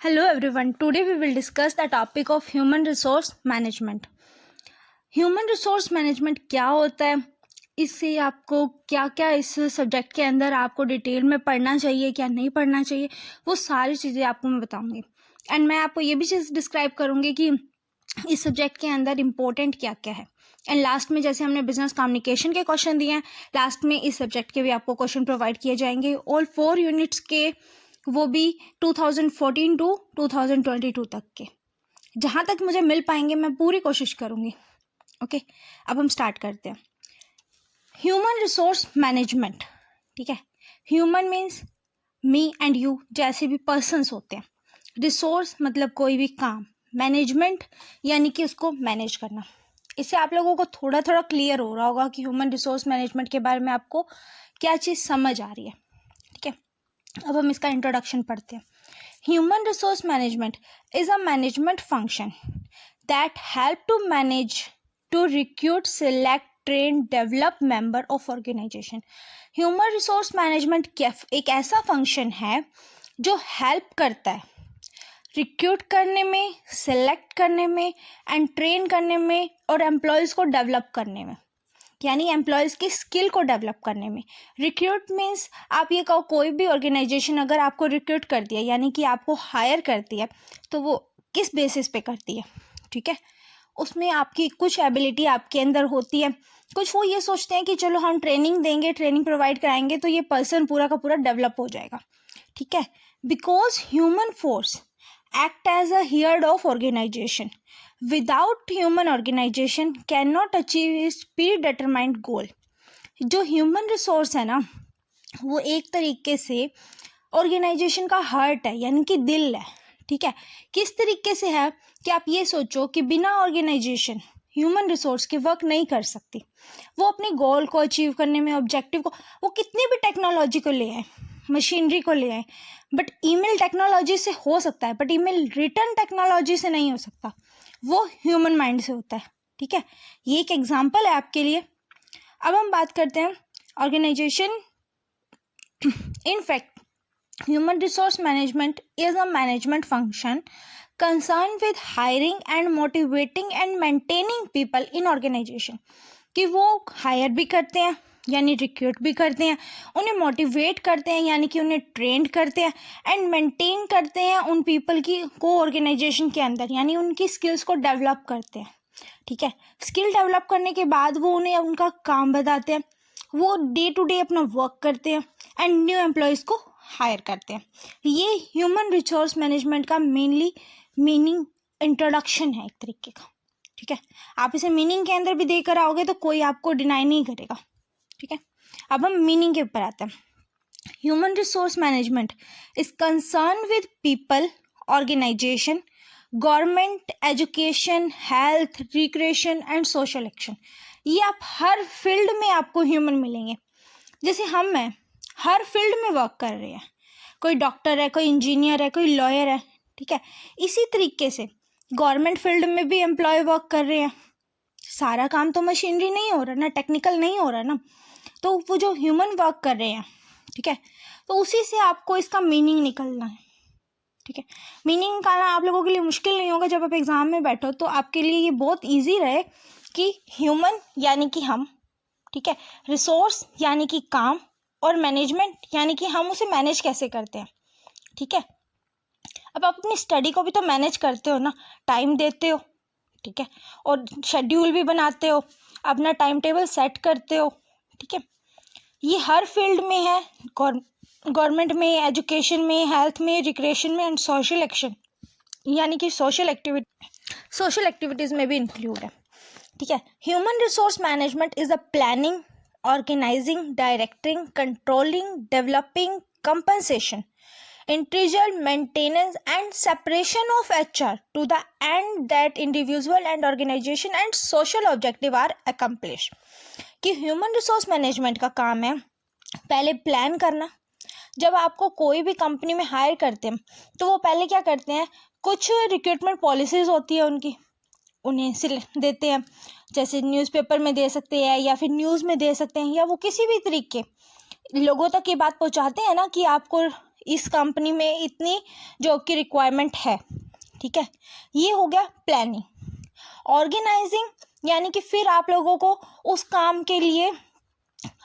Hello everyone. Today we will discuss the topic of human resource management. Human resource management क्या होता है, इससे आपको क्या क्या इस सब्जेक्ट के अंदर आपको डिटेल में पढ़ना चाहिए, क्या नहीं पढ़ना चाहिए, वो सारी चीज़ें आपको मैं बताऊंगी। एंड मैं आपको ये भी चीज़ डिस्क्राइब करूंगी कि इस सब्जेक्ट के अंदर इम्पोर्टेंट क्या क्या है। एंड लास्ट में जैसे हमने बिजनेस कम्युनिकेशन के क्वेश्चन दिए हैं, लास्ट में इस सब्जेक्ट के भी आपको क्वेश्चन प्रोवाइड किए जाएंगे। ऑल 4 यूनिट्स के, वो भी 2014 टू 2022 तक के, जहाँ तक मुझे मिल पाएंगे मैं पूरी कोशिश करूँगी। ओके, अब हम स्टार्ट करते हैं। ह्यूमन रिसोर्स मैनेजमेंट, ठीक है। Human means me and you, जैसे भी पर्सन्स होते हैं। रिसोर्स मतलब कोई भी काम, मैनेजमेंट यानी कि उसको मैनेज करना। इससे आप लोगों को थोड़ा थोड़ा क्लियर हो रहा होगा कि ह्यूमन रिसोर्स मैनेजमेंट के बारे में आपको क्या चीज़ समझ आ रही है, ठीक है। अब हम इसका इंट्रोडक्शन पढ़ते हैं। Human resource management is a management function that help to manage, to recruit, select, train, develop member of organization. Human resource management एक ऐसा फंक्शन है जो हेल्प करता है रिक्रूट करने में, सिलेक्ट करने में एंड ट्रेन करने में और एम्प्लॉयज़ को डेवलप करने में, यानी एम्प्लॉयज़ की स्किल को डेवलप करने में। रिक्रूट मीन्स आप ये कहो, कोई भी ऑर्गेनाइजेशन अगर आपको रिक्रूट कर दिया यानी कि आपको हायर करती है, तो वो किस बेसिस पे करती है, ठीक है। उसमें आपकी कुछ एबिलिटी आपके अंदर होती है, कुछ वो ये सोचते हैं कि चलो हम ट्रेनिंग देंगे, ट्रेनिंग प्रोवाइड कराएंगे तो ये पर्सन पूरा का पूरा डेवलप हो जाएगा, ठीक है। Because human force act as a head of organization, without human organization can not achieve is pre determined goal. जो ह्यूमन रिसोर्स है ना, वो एक तरीके से ऑर्गेनाइजेशन का हार्ट है, यानी कि दिल है, ठीक है। किस तरीके से है कि आप ये सोचो कि बिना ऑर्गेनाइजेशन ह्यूमन रिसोर्स के वर्क नहीं कर सकती। वो अपने गोल को अचीव करने में, ऑब्जेक्टिव को, वो कितनी भी टेक्नोलॉजी को ले आए, मशीनरी को ले आए, बट ईमेल टेक्नोलॉजी से हो सकता है, बट ईमेल रिटर्न टेक्नोलॉजी से नहीं हो सकता। वो ह्यूमन माइंड से होता है, ठीक है। ये एक एग्जांपल है आपके लिए। अब हम बात करते हैं organization. In fact, human resource management is a management function concerned with hiring and motivating and maintaining people in organization। कि वो हायर भी करते हैं यानी रिक्रूट भी करते हैं, उन्हें मोटिवेट करते हैं यानी कि उन्हें ट्रेंड करते हैं, एंड मेंटेन करते हैं उन पीपल की को ऑर्गेनाइजेशन के अंदर, यानी उनकी स्किल्स को डेवलप करते हैं, ठीक है। स्किल डेवलप करने के बाद वो उन्हें उनका काम बताते हैं, वो डे टू डे अपना वर्क करते हैं एंड न्यू एम्प्लॉयज़ को हायर करते हैं। ये ह्यूमन रिसोर्स मैनेजमेंट का मेनली मीनिंग इंट्रोडक्शन है एक तरीके का, ठीक है। आप इसे मीनिंग के अंदर भी देकर आओगे तो कोई आपको डिनाई नहीं करेगा, ठीक है। अब हम मीनिंग के ऊपर आते हैं। Human resource management is concern with people, organization, government, education, health, recreation and social action. ये आप हर फील्ड में आपको ह्यूमन मिलेंगे। जैसे हम हैं, हर फील्ड में वर्क कर रहे हैं, कोई डॉक्टर है, कोई इंजीनियर है, कोई लॉयर है, ठीक है। इसी तरीके से गवर्नमेंट फील्ड में भी एम्प्लॉय वर्क कर रहे हैं। सारा काम तो मशीनरी नहीं हो रहा ना, टेक्निकल नहीं हो रहा ना, तो वो जो ह्यूमन वर्क कर रहे हैं, ठीक है, तो उसी से आपको इसका मीनिंग निकलना है, ठीक है। मीनिंग निकालना आप लोगों के लिए मुश्किल नहीं होगा। जब आप एग्जाम में बैठो तो आपके लिए ये बहुत ईजी रहे कि ह्यूमन यानी कि हम, ठीक है, रिसोर्स यानी कि काम, और मैनेजमेंट यानी कि हम उसे मैनेज कैसे करते हैं, ठीक है। अब आप अपनी स्टडी को भी तो मैनेज करते हो ना, टाइम देते हो, ठीक है, और शेड्यूल भी बनाते हो, अपना टाइम टेबल सेट करते हो, ठीक है। ये हर फील्ड में है, गवर्नमेंट में, एजुकेशन में, हेल्थ में, रिक्रिएशन में एंड सोशल एक्शन, यानी कि सोशल एक्टिविटीज़ में भी इंक्लूड है, ठीक है। Human resource management is a planning, organizing, directing, controlling, developing, compensation, integral maintenance and separation of HR to the end that individual and organization and social objective are accomplished। कि human resource management का काम है पहले plan करना। जब आपको कोई भी कंपनी में हायर करते हैं तो वो पहले क्या करते हैं, कुछ रिक्रूटमेंट पॉलिसीज़ होती है उनकी, उन्हें देते हैं, जैसे न्यूज़पेपर में दे सकते हैं या फिर न्यूज़ में दे सकते हैं, या वो किसी भी तरीके लोगों तक ये बात पहुंचाते हैं ना कि आपको इस कंपनी में इतनी जॉब की रिक्वायरमेंट है, ठीक है। ये हो गया प्लानिंग। ऑर्गेनाइजिंग यानी कि फिर आप लोगों को उस काम के लिए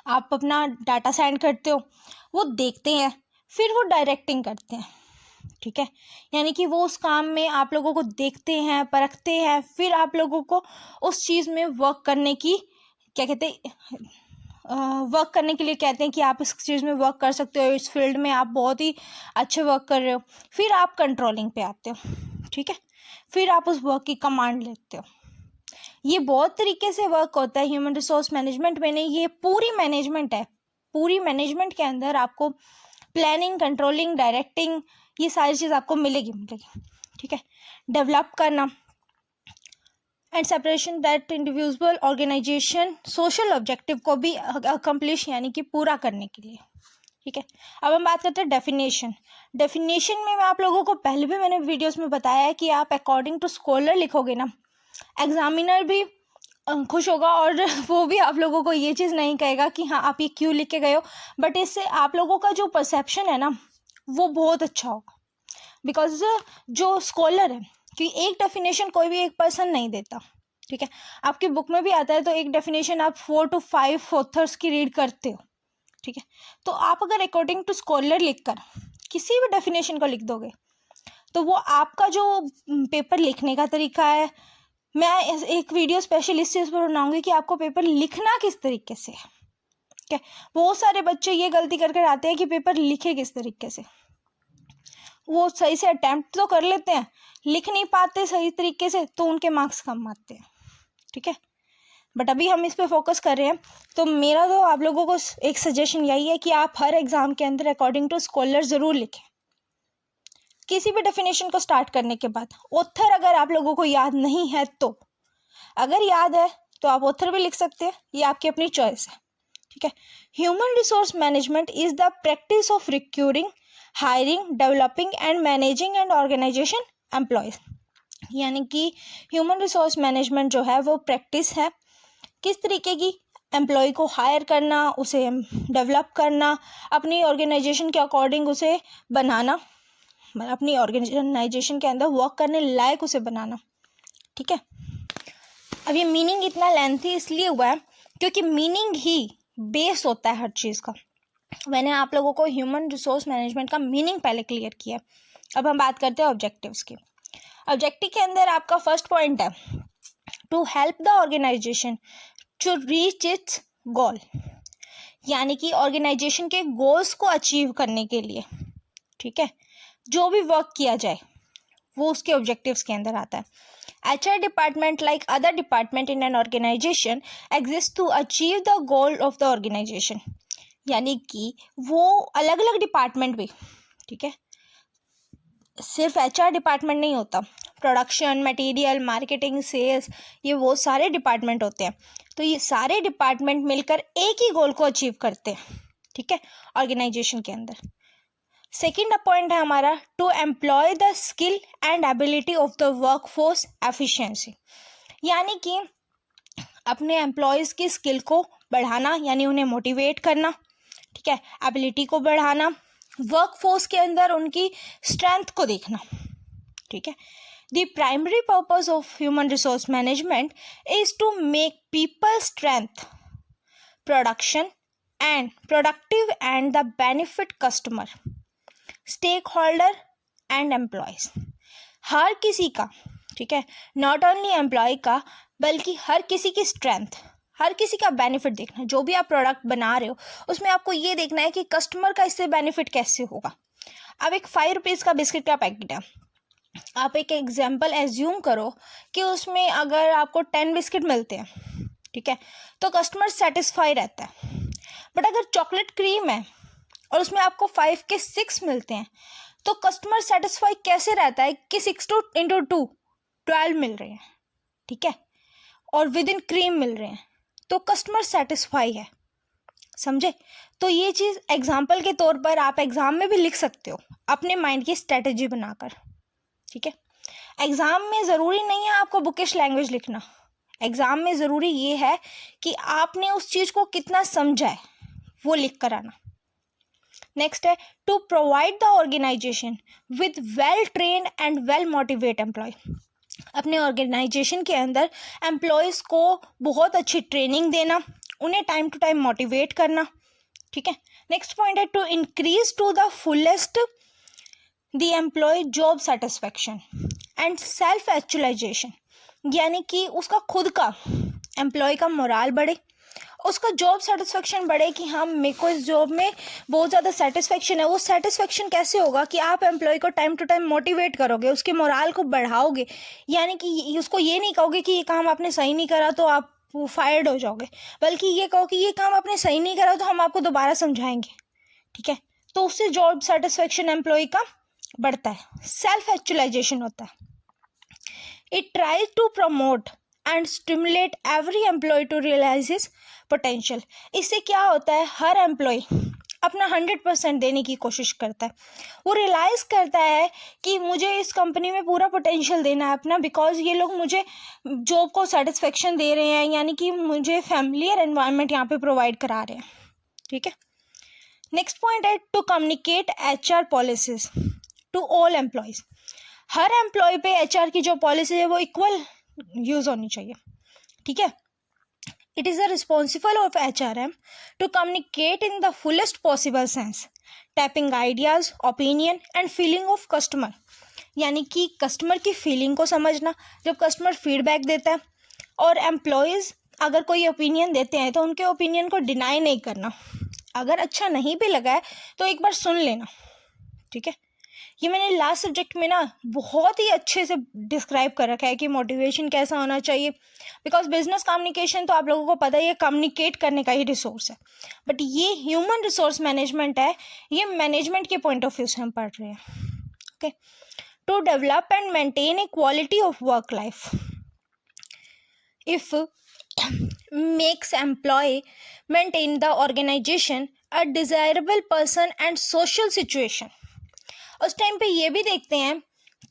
आप अपना डाटा सेंड करते हो, वो देखते हैं, फिर वो डायरेक्टिंग करते हैं, ठीक है। यानी कि वो उस काम में आप लोगों को देखते हैं, परखते हैं, फिर आप लोगों को उस चीज़ में वर्क करने की क्या कहते हैं, वर्क करने के लिए कहते हैं कि आप इस चीज़ में वर्क कर सकते हो, इस फील्ड में आप बहुत ही अच्छे वर्क कर रहे हो। फिर आप कंट्रोलिंग पे आते हो, ठीक है। फिर आप उस वर्क की कमांड लेते हो। ये बहुत तरीके से वर्क होता है ह्यूमन रिसोर्स मैनेजमेंट में। नहीं, ये पूरी मैनेजमेंट है। पूरी मैनेजमेंट के अंदर आपको प्लानिंग, कंट्रोलिंग, डायरेक्टिंग, ये सारी चीज़ आपको मिलेगी, ठीक है। डेवलप करना and separation that individual organization social objective को भी अकम्प्लिश यानी कि पूरा करने के लिए, ठीक है। अब हम बात करते हैं डेफिनेशन। डेफिनेशन में मैं आप लोगों को पहले भी मैंने वीडियोस में बताया है कि आप अकॉर्डिंग टू स्कॉलर लिखोगे ना, एग्जामिनर भी खुश होगा और वो भी आप लोगों को ये चीज़ नहीं कहेगा कि हाँ आप ये क्यों लिख के गए हो, बट इससे आप लोगों का जो परसेप्शन है ना वो बहुत अच्छा होगा। बिकॉज जो स्कॉलर है, क्योंकि एक डेफिनेशन कोई भी एक पर्सन नहीं देता, ठीक है। आपकी बुक में भी आता है तो एक डेफिनेशन आप 4 to 5 ऑथर्स की रीड करते हो, ठीक है। तो आप अगर अकॉर्डिंग टू स्कॉलर लिखकर किसी भी डेफिनेशन को लिख दोगे तो वो आपका जो पेपर लिखने का तरीका है, मैं एक वीडियो स्पेशल इस चीज़ पर बनाऊंगी कि आपको पेपर लिखना किस तरीके से है, ठीक है। बहुत सारे बच्चे ये गलती कर कर आते हैं कि पेपर लिखे किस तरीके से। वो सही से अटैम्प्ट तो कर लेते हैं, लिख नहीं पाते सही तरीके से, तो उनके मार्क्स कम आते हैं, ठीक है। बट अभी हम इस पे फोकस कर रहे हैं, तो मेरा तो आप लोगों को एक सजेशन यही है कि आप हर एग्जाम के अंदर अकॉर्डिंग टू स्कॉलर ज़रूर लिखें। किसी भी डेफिनेशन को स्टार्ट करने के बाद ऑथर अगर आप लोगों को याद नहीं है तो, अगर याद है तो आप ऑथर भी लिख सकते हैं, ये आपकी अपनी चॉइस है, ठीक है। Human resource management is the practice of recruiting, hiring, developing and managing and organization employees. यानी कि ह्यूमन रिसोर्स मैनेजमेंट जो है वो प्रैक्टिस है किस तरीके की, एम्प्लॉय को हायर करना, उसे डेवलप करना, अपनी ऑर्गेनाइजेशन के अकॉर्डिंग उसे बनाना, अपनी ऑर्गेनाइजेशन के अंदर वर्क करने लायक उसे बनाना, ठीक है। अब ये मीनिंग इतना लेंथी इसलिए हुआ है क्योंकि मीनिंग ही बेस होता है हर चीज़ का। मैंने आप लोगों को ह्यूमन रिसोर्स मैनेजमेंट का मीनिंग पहले क्लियर किया। अब हम बात करते हैं ऑब्जेक्टिव्स की। ऑब्जेक्टिव के अंदर आपका फर्स्ट पॉइंट है to help the organization to reach its goal, यानी कि ऑर्गेनाइजेशन के गोल्स को अचीव करने के लिए, ठीक है, जो भी वर्क किया जाए वो उसके ऑब्जेक्टिव्स के अंदर आता है। HR department like other department in an organization exists to achieve the goal of the organization, यानी कि वो अलग अलग डिपार्टमेंट भी, ठीक है, सिर्फ HR डिपार्टमेंट नहीं होता, प्रोडक्शन, मटेरियल, मार्केटिंग, सेल्स, ये वो सारे डिपार्टमेंट होते हैं। तो ये सारे डिपार्टमेंट मिलकर एक ही गोल को अचीव करते हैं, ठीक है, ऑर्गेनाइजेशन के अंदर। सेकेंड पॉइंट है हमारा to employ the skill and ability of the work force efficiency, यानी कि अपने एम्प्लॉयज़ की स्किल को बढ़ाना, यानी उन्हें मोटिवेट करना, ठीक है, एबिलिटी को बढ़ाना, वर्क फोर्स के अंदर उनकी स्ट्रेंथ को देखना, ठीक है। The primary purpose of human resource management is to make people strength, production and productive and the benefit customer, stakeholder and employees. हर किसी का, ठीक है, नॉट ओनली एम्प्लॉय का बल्कि हर किसी की स्ट्रेंथ, हर किसी का बेनिफिट देखना। जो भी आप प्रोडक्ट बना रहे हो उसमें आपको ये देखना है कि कस्टमर का इससे बेनिफिट कैसे होगा। अब एक 5 रुपीज़ का बिस्किट का पैकेट है, आप एक एग्जाम्पल एज्यूम करो कि उसमें अगर आपको 10 बिस्किट मिलते हैं, ठीक है, तो कस्टमर सेटिस्फाई रहता है। बट अगर चॉकलेट क्रीम है और उसमें आपको 5 के 6 मिलते हैं तो कस्टमर सेटिस्फाई कैसे रहता है कि 6 into 2 12 मिल रहे हैं, ठीक है, और विद इन क्रीम मिल रहे हैं, तो कस्टमर सेटिस्फाई है, समझे। तो ये चीज़ एग्जाम्पल के तौर पर आप एग्ज़ाम में भी लिख सकते हो अपने माइंड की स्ट्रेटजी बनाकर, ठीक है। एग्ज़ाम में ज़रूरी नहीं है आपको बुकिश लैंग्वेज लिखना, एग्ज़ाम में ज़रूरी ये है कि आपने उस चीज़ को कितना समझा है वो लिख कर आना। नेक्स्ट है to provide the organization with well trained and well motivate employ. अपने ऑर्गेनाइजेशन के अंदर एम्प्लॉयज़ को बहुत अच्छी ट्रेनिंग देना, उन्हें टाइम टू टाइम मोटिवेट करना, ठीक है। नेक्स्ट पॉइंट है to increase to the fullest the employ job satisfaction and self actualization, यानी कि उसका खुद का एम्प्लॉय का मोराल बढ़े, उसका जॉब सेटिस्फेक्शन बढ़े कि हाँ मेरे को इस जॉब में बहुत ज़्यादा सेटिस्फेक्शन है। वो सेटिस्फेक्शन कैसे होगा कि आप एम्प्लॉय को टाइम टू टाइम मोटिवेट करोगे, उसके मोराल को बढ़ाओगे, यानी कि उसको ये नहीं कहोगे कि ये काम आपने सही नहीं करा तो आप फायर्ड हो जाओगे, बल्कि ये कहो कि ये काम आपने सही नहीं करा तो हम आपको दोबारा समझाएंगे, ठीक है। तो उससे जॉब सेटिस्फेक्शन एम्प्लॉय का बढ़ता है, सेल्फ एक्चुअलाइजेशन होता है। It tries to promote and stimulate every employ to realize his potential. इससे क्या होता है, हर एम्प्लॉय अपना 100% देने की कोशिश करता है। वो रियलाइज़ करता है कि मुझे इस कंपनी में पूरा पोटेंशियल देना है अपना, बिकॉज ये लोग मुझे जॉब को सेटिस्फेक्शन दे रहे हैं, यानी कि मुझे फैमिलियर एनवायरनमेंट यहाँ पे प्रोवाइड करा रहे हैं, ठीक है। नेक्स्ट पॉइंट है to communicate HR policies to all employees. हर एम्प्लॉय पे HR की जो पॉलिसी है वो इक्वल यूज़ होनी चाहिए, ठीक है। It is the responsible of HRM to communicate in the fullest possible sense, tapping ideas, opinion and feeling of customer, यानी कि कस्टमर की फीलिंग को समझना जब कस्टमर फीडबैक देता है, और एम्प्लॉयज़ अगर कोई ओपिनियन देते हैं तो उनके ओपिनियन को डिनाई नहीं करना, अगर अच्छा नहीं भी लगा है तो एक बार सुन लेना, ठीक है। ये मैंने लास्ट सब्जेक्ट में ना बहुत ही अच्छे से डिस्क्राइब कर रखा है कि मोटिवेशन कैसा होना चाहिए, बिकॉज बिजनेस कम्युनिकेशन तो आप लोगों को पता है ये कम्युनिकेट करने का ही रिसोर्स है, बट ये ह्यूमन रिसोर्स मैनेजमेंट है, ये मैनेजमेंट के पॉइंट ऑफ व्यू से हम पढ़ रहे हैं, okay. To develop and maintain a quality of work life if makes employment in the organization a desirable person and social situation। उस टाइम पे ये भी देखते हैं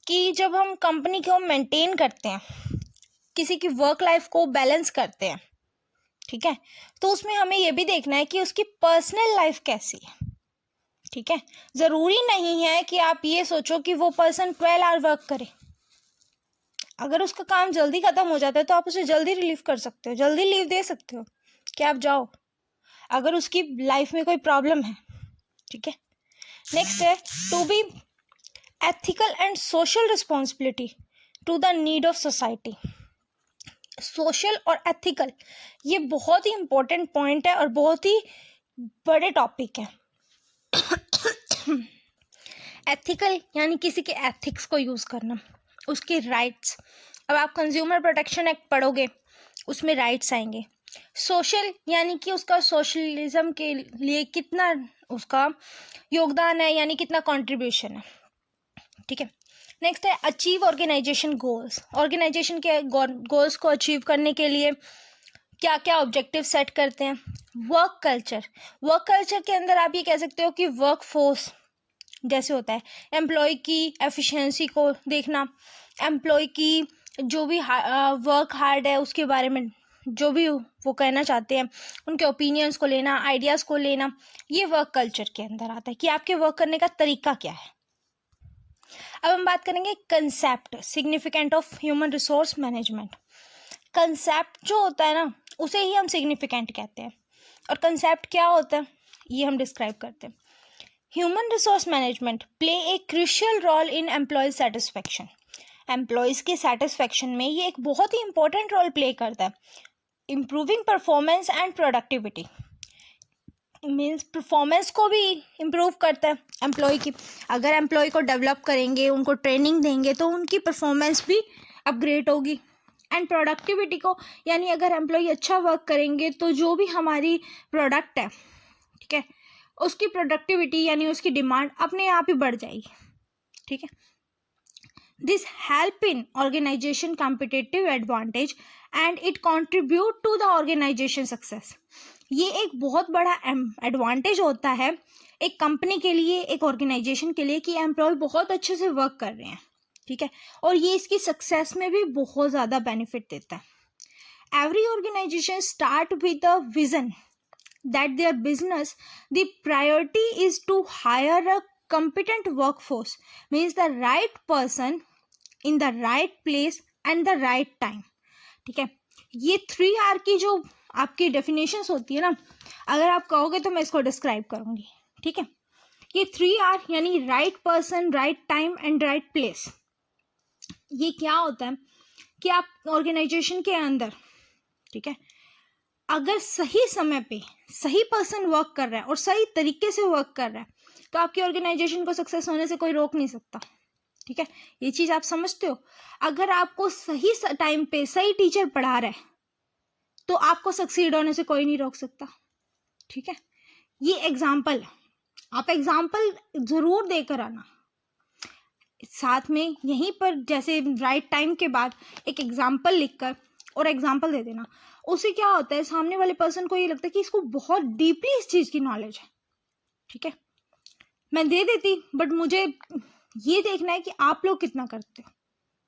कि जब हम कंपनी को मेंटेन करते हैं, किसी की वर्क लाइफ को बैलेंस करते हैं, ठीक है, तो उसमें हमें ये भी देखना है कि उसकी पर्सनल लाइफ कैसी है, ठीक है। ज़रूरी नहीं है कि आप ये सोचो कि वो पर्सन 12 आवर वर्क करे, अगर उसका काम जल्दी ख़त्म हो जाता है तो आप उसे जल्दी रिलीव कर सकते हो, जल्दी लीव दे सकते हो कि आप जाओ, अगर उसकी लाइफ में कोई प्रॉब्लम है, ठीक है। नेक्स्ट है to be ethical and social responsibility to the need of society. Social और एथिकल ये बहुत ही इम्पोर्टेंट पॉइंट है और बहुत ही बड़े टॉपिक है। एथिकल यानी किसी के एथिक्स को यूज़ करना, उसके राइट्स। अब आप कंज्यूमर प्रोटेक्शन एक्ट पढ़ोगे उसमें राइट्स आएंगे। सोशल यानी कि उसका सोशलिज्म के लिए कितना उसका योगदान है, यानी कितना कंट्रीब्यूशन है, ठीक है। नेक्स्ट है अचीव ऑर्गेनाइजेशन गोल्स। ऑर्गेनाइजेशन के गोल्स को अचीव करने के लिए क्या क्या ऑब्जेक्टिव सेट करते हैं। वर्क कल्चर, वर्क कल्चर के अंदर आप ये कह सकते हो कि वर्क फोर्स जैसे होता है, एम्प्लॉय की एफिशिएंसी को देखना, एम्प्लॉय की जो भी वर्क हार्ड है उसके बारे में जो भी वो कहना चाहते हैं उनके ओपिनियंस को लेना, आइडियाज़ को लेना, ये वर्क कल्चर के अंदर आता है कि आपके वर्क करने का तरीका क्या है। अब हम बात करेंगे concept significant of human resource management. Concept जो होता है ना उसे ही हम सिग्निफिकेंट कहते हैं, और कंसेप्ट क्या होता है ये हम डिस्क्राइब करते हैं। Human resource management play a crucial role in employ satisfaction. Employees के सेटिस्फेक्शन में ये एक बहुत ही इंपॉर्टेंट रोल प्ले करता है। Improving performance and productivity means performance को भी इम्प्रूव करता है एम्प्लॉय की। अगर एम्प्लॉय को डेवलप करेंगे, उनको ट्रेनिंग देंगे तो उनकी परफॉर्मेंस भी अपग्रेड होगी। एंड प्रोडक्टिविटी को, यानी अगर एम्प्लॉय अच्छा वर्क करेंगे तो जो भी हमारी प्रोडक्ट है, ठीक है, उसकी प्रोडक्टिविटी यानी उसकी डिमांड अपने आप ही बढ़ जाएगी, ठीक है। This help in organization competitive advantage and it contribute to the organization success. ये एक बहुत बड़ा एडवांटेज होता है एक कंपनी के लिए, एक ऑर्गेनाइजेशन के लिए, कि एम्प्लॉय बहुत अच्छे से वर्क कर रहे हैं, ठीक है, और ये इसकी सक्सेस में भी बहुत ज़्यादा बेनिफिट देता है। Every organization start with a vision that their business, the priority is to hire a competent workforce, means the right person in the right place and the right time. ठीक है, ये 3R की जो आपकी definitions होती है ना, अगर आप कहोगे तो मैं इसको डिस्क्राइब करूंगी. ठीक है, ये 3R यानी right person, right time and right place. ये क्या होता है कि आप ऑर्गेनाइजेशन के अंदर, ठीक है, अगर सही समय पे सही पर्सन वर्क कर रहा है और सही तरीके से वर्क कर रहा है तो आपकी ऑर्गेनाइजेशन को सक्सेस होने से कोई रोक नहीं सकता. ठीक है, ये चीज़ आप समझते हो. अगर आपको सही टाइम पे सही टीचर पढ़ा रहा है तो आपको सक्सीड होने से कोई नहीं रोक सकता. ठीक है, ये एग्जाम्पल, आप एग्जाम्पल ज़रूर देकर आना. साथ में यहीं पर जैसे राइट टाइम के बाद एक एग्जाम्पल लिखकर और एग्जाम्पल दे देना. उससे क्या होता है, सामने वाले पर्सन को ये लगता है कि इसको बहुत डीपली इस चीज़ की नॉलेज है. ठीक है, मैं दे देती बट मुझे ये देखना है कि आप लोग कितना करते हो.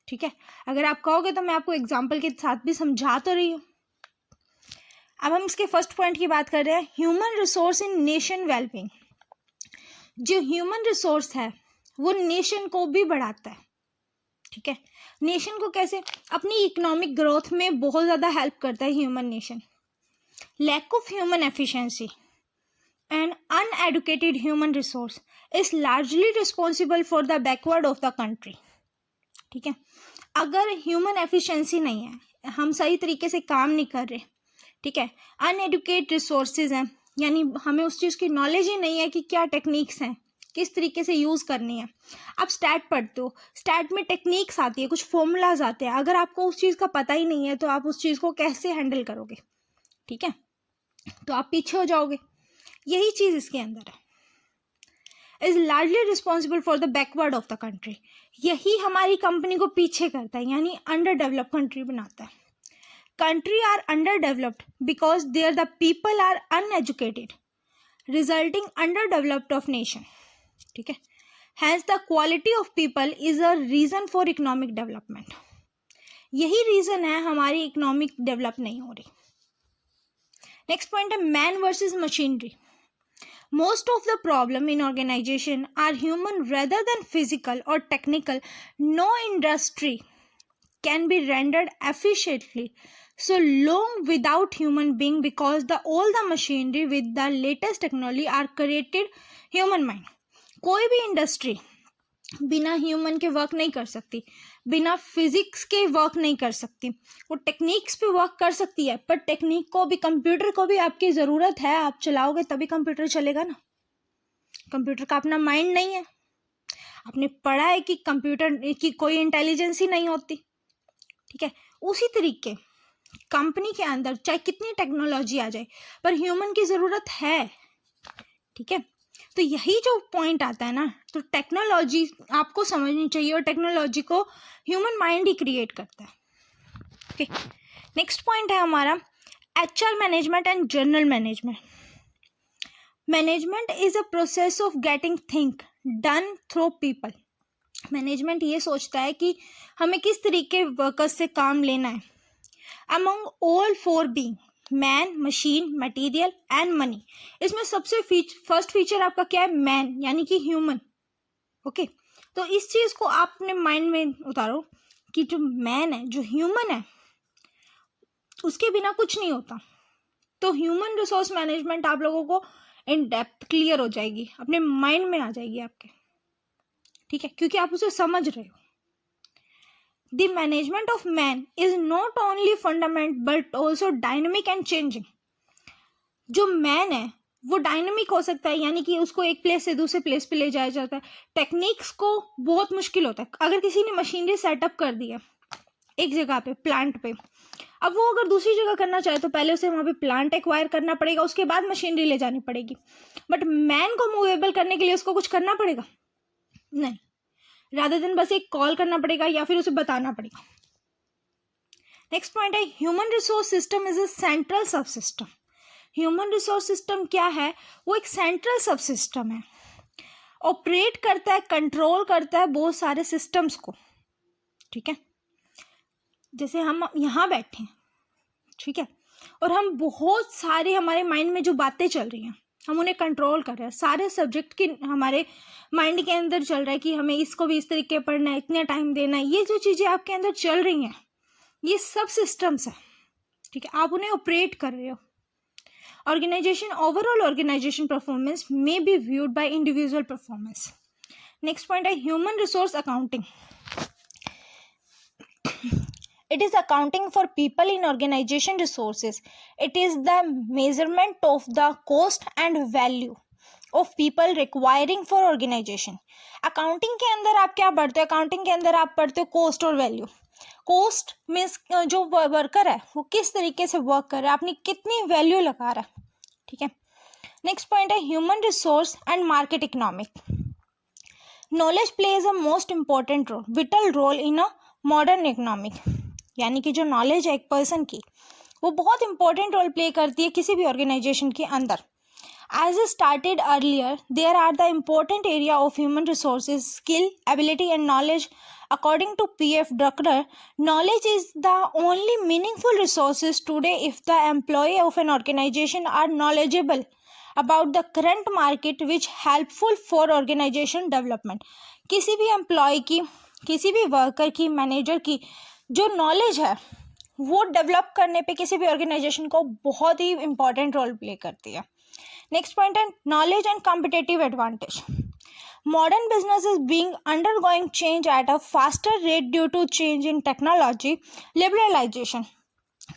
ठीक है, अगर आप कहोगे तो मैं आपको एग्जाम्पल के साथ भी समझा तो रही हूँ. अब हम इसके फर्स्ट पॉइंट की बात कर रहे हैं, human resource in nation wellbeing. जो ह्यूमन रिसोर्स है वो नेशन को भी बढ़ाता है. ठीक है, नेशन को कैसे, अपनी इकोनॉमिक ग्रोथ में बहुत ज़्यादा हेल्प करता है human nation. Lack of human efficiency and uneducated human resource is largely responsible for the backward of the country. ठीक है, अगर ह्यूमन एफिशिएंसी नहीं है, हम सही तरीके से काम नहीं कर रहे, ठीक है, अनएडुकेट रिसोर्सेज हैं, यानी हमें उस चीज़ की नॉलेज ही नहीं है कि क्या टेक्निक्स हैं, किस तरीके से यूज़ करनी है. आप स्टैट पढ़ते हो, स्टैट में टेक्निक्स आती है, कुछ फॉर्मूलाज आते हैं, अगर आपको उस चीज़ का पता ही नहीं है तो आप उस चीज़ को कैसे हैंडल करोगे. ठीक है, तो आप पीछे हो जाओगे. यही चीज़ इसके अंदर है, is largely responsible for the backward of the country. यही हमारी कंपनी को पीछे करता है, यानी अंडर डेवलप कंट्री बनाता है. Country are under developed because there the people are uneducated, resulting under developed of nation. ठीक है, has the quality of people is a reason for economic development. यही रीजन है हमारी इकोनॉमिक डेवलप नहीं हो रही. नेक्स्ट पॉइंट है man versus machinery. Most of the problem in organization are human rather than physical or technical. No industry can be rendered efficiently so long without human being because all the machinery with the latest technology are created human mind. कोई भी industry बिना human के work नहीं कर सकती, बिना physics के work नहीं कर सकती. वो टेक्निक्स पे वर्क कर सकती है, पर टेक्निक को भी, कंप्यूटर को भी आपकी ज़रूरत है. आप चलाओगे तभी कंप्यूटर चलेगा ना. कंप्यूटर का अपना माइंड नहीं है. आपने पढ़ा है कि कंप्यूटर की कोई इंटेलिजेंस ही नहीं होती. ठीक है, उसी तरीके कंपनी के अंदर चाहे कितनी टेक्नोलॉजी आ जाए पर ह्यूमन की ज़रूरत है. ठीक है, तो यही जो पॉइंट आता है ना, तो टेक्नोलॉजी आपको समझनी चाहिए और टेक्नोलॉजी को ह्यूमन माइंड ही क्रिएट करता है. ओके, नेक्स्ट पॉइंट है हमारा HR management and journal management. Management is a process of getting thing done through people. Management ये सोचता है कि हमें किस तरीके वर्कर्स से काम लेना है. Among all four being man, machine, material and money. इसमें सबसे फर्स्ट फीचर आपका क्या है, मैन, यानी कि ह्यूमन. ओके, तो इस चीज़ को आप अपने माइंड में उतारो कि जो मैन है, जो ह्यूमन है, उसके बिना कुछ नहीं होता. तो ह्यूमन रिसोर्स मैनेजमेंट आप लोगों को इन डेप्थ क्लियर हो जाएगी, अपने माइंड में आ जाएगी आपके. ठीक है, क्योंकि आप उसे समझ रहे हो. The management of man is not only fundamental but also dynamic and changing. जो मैन है वो डायनामिक हो सकता है, यानी कि उसको एक प्लेस से दूसरे प्लेस पे ले जाया जाता है. टेक्निक्स को बहुत मुश्किल होता है. अगर किसी ने मशीनरी सेटअप कर दी है एक जगह पे, प्लांट पे, अब वो अगर दूसरी जगह करना चाहे तो पहले उसे वहाँ पे प्लांट एक्वायर करना पड़ेगा, उसके बाद मशीनरी ले जानी पड़ेगी. बट मैन को मूवेबल करने के लिए उसको कुछ करना पड़ेगा नहीं, रादर देन बस एक कॉल करना पड़ेगा या फिर उसे बताना पड़ेगा. नेक्स्ट पॉइंट है human resource system is a central सब सिस्टम. ह्यूमन रिसोर्स सिस्टम क्या है, वो एक सेंट्रल सब सिस्टम है. ऑपरेट करता है, कंट्रोल करता है बहुत सारे सिस्टम्स को. ठीक है, जैसे हम यहाँ बैठे हैं, ठीक है, और हम बहुत सारे हमारे माइंड में जो बातें चल रही हैं हम उन्हें कंट्रोल कर रहे हैं। सारे सब्जेक्ट की हमारे माइंड के अंदर चल रहा है कि हमें इसको भी इस तरीके पढ़ना है, इतना टाइम देना है। ये जो चीज़ें आपके अंदर चल रही हैं ये सब सिस्टम्स है, ठीक है, आप उन्हें ऑपरेट कर रहे हो। Organization overall organization performance may be viewed by individual performance. Next point है human resource accounting. It is accounting for people in organization resources. It is the measurement of the cost and value of people requiring for organization. Accounting के अंदर आप क्या पढ़ते हो? Accounting के अंदर आप पढ़ते हो cost और value. Cost means जो वर्कर है वो किस तरीके से वर्क कर रहा है, अपनी कितनी वैल्यू लगा रहा है, ठीक है। नेक्स्ट पॉइंट है human resource and market economic. Knowledge plays a most important role, vital role in a modern economic. यानी कि जो नॉलेज है एक पर्सन की वो बहुत इंपॉर्टेंट रोल प्ले करती है किसी भी ऑर्गेनाइजेशन के अंदर। As started earlier there are the important area of human resources, skill, ability and knowledge. According to P.F. Drucker, knowledge is the only meaningful resources today if the employee of an organization are knowledgeable about the current market which helpful for organization development. किसी भी employ की, किसी भी worker की, manager की जो knowledge है वो डेवलप करने पे किसी भी ऑर्गेनाइजेशन को बहुत ही इंपॉर्टेंट रोल प्ले करती है। नेक्स्ट पॉइंट है knowledge and competitive advantage. Modern business is being undergoing change at a faster rate due to change in technology, liberalization.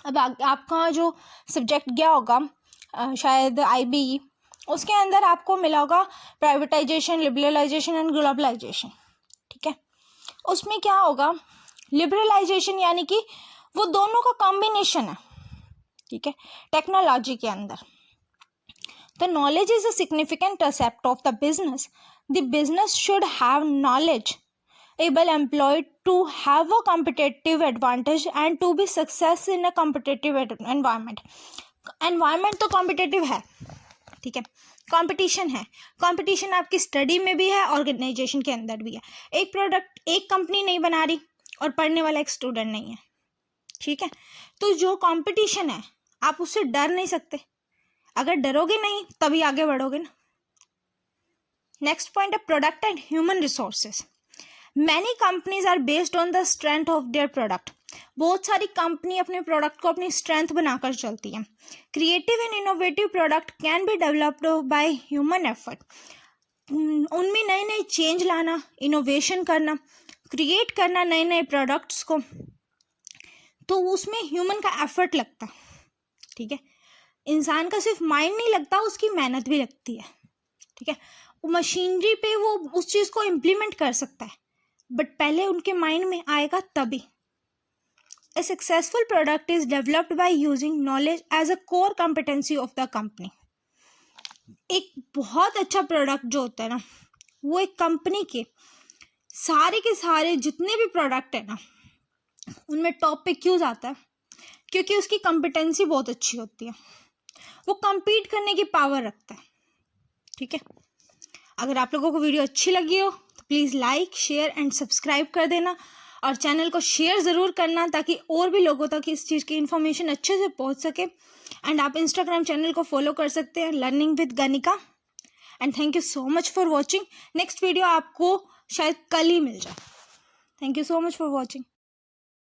अब आपका जो सब्जेक्ट गया होगा शायद IBE, उसके अंदर आपको मिला होगा प्राइवेटाइजेशन, लिबरलाइजेशन एंड ग्लोबलाइजेशन, ठीक है। उसमें क्या होगा, लिबरलाइजेशन यानी कि वो दोनों का कॉम्बिनेशन है, ठीक है, टेक्नोलॉजी के अंदर। The knowledge is a significant aspect of the business. The business should have knowledge able employed to have a competitive advantage and to be success in a competitive environment. Environment तो competitive है, ठीक है, competition है। Competition आपकी study में भी है, organisation के अंदर भी है। एक प्रोडक्ट एक कंपनी नहीं बना रही और पढ़ने वाला एक स्टूडेंट नहीं है, ठीक है। तो जो कंपटीशन है आप उससे डर नहीं सकते, अगर डरोगे नहीं तभी आगे बढ़ोगे ना। नेक्स्ट पॉइंट है product and human resources. Many companies are based on the strength of their product. बहुत सारी कंपनी अपने प्रोडक्ट को अपनी स्ट्रेंथ बनाकर चलती हैं। Creative and innovative product can be developed by human effort. उनमें नए नए चेंज लाना, इनोवेशन करना, क्रिएट करना नए नए प्रोडक्ट्स को, तो उसमें ह्यूमन का एफर्ट लगता है, ठीक है। इंसान का सिर्फ माइंड नहीं लगता, उसकी मेहनत भी लगती है, ठीक है। मशीनरी पे वो उस चीज़ को इम्प्लीमेंट कर सकता है, बट पहले उनके माइंड में आएगा तभी। A successful product is developed by using knowledge as a core competency of the company. एक बहुत अच्छा प्रोडक्ट जो होता है ना, वो एक कंपनी के सारे जितने भी प्रोडक्ट है ना उनमें टॉप पे क्यों जाता है, क्योंकि उसकी कॉम्पिटेंसी बहुत अच्छी होती है, वो compete करने की पावर रखता है, ठीक है। अगर आप लोगों को वीडियो अच्छी लगी हो तो please like, share and subscribe कर देना और चैनल को शेयर ज़रूर करना ताकि और भी लोगों तक इस चीज़ की इन्फॉर्मेशन अच्छे से पहुंच सके। एंड आप इंस्टाग्राम चैनल को फॉलो कर सकते हैं, learning with Ganika. And thank you so much for watching. Next video आपको शायद कल ही मिल जाए। Thank you so much for watching.